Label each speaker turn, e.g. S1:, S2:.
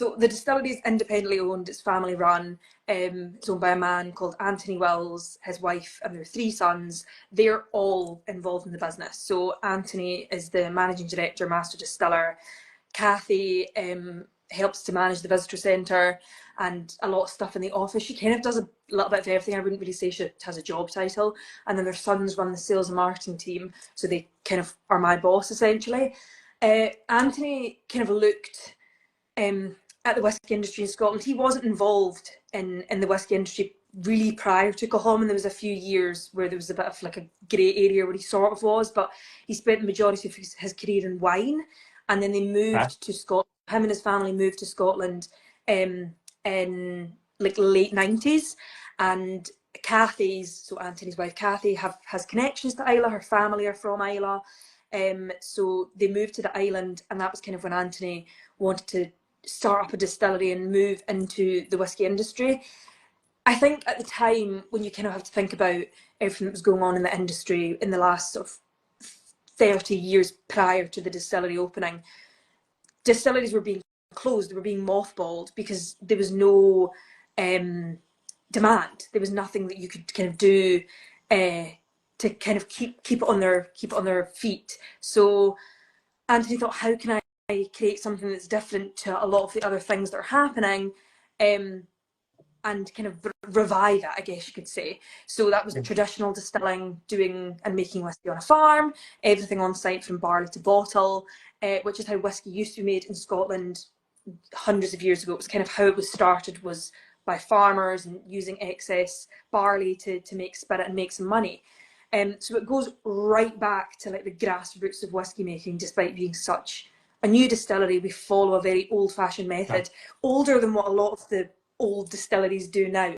S1: So the distillery is independently owned, it's family run. It's owned by a man called Anthony Wills, his wife, and their three sons. They're all involved in the business. So Anthony is the managing director, master distiller. Kathy helps to manage the visitor centre and a lot of stuff in the office. She kind of does a little bit of everything. I wouldn't really say she has a job title. And then their sons run the sales and marketing team. So they kind of are my boss, essentially. Anthony kind of looked at the whisky industry in Scotland. He wasn't involved in the whisky industry really prior to Kilchoman. There was a few years where there was a bit of like a grey area where he sort of was, but he spent the majority of his career in wine. And then they moved to Scotland. Him and his family moved to Scotland in like late 90s. And Kathy's, so Anthony's wife Kathy, has connections to Islay. Her family are from Islay. So they moved to the island, and that was kind of when Anthony wanted to start up a distillery and move into the whisky industry. I think at the time, when you kind of have to think about everything that was going on in the industry in the last sort of 30 years prior to the distillery opening, distilleries were being closed, they were being mothballed because there was no demand. There was nothing that you could kind of do to kind of keep it on their feet. So Anthony thought, how can I create something that's different to a lot of the other things that are happening, and kind of revive it, I guess you could say. So that was traditional distilling, doing and making whiskey on a farm, everything on site from barley to bottle, which is how whiskey used to be made in Scotland hundreds of years ago. It was kind of how it was started, was by farmers and using excess barley to make spirit and make some money. So it goes right back to like the grassroots of whiskey making, despite being such a new distillery. We follow a very old-fashioned method, older than what a lot of the old distilleries do now.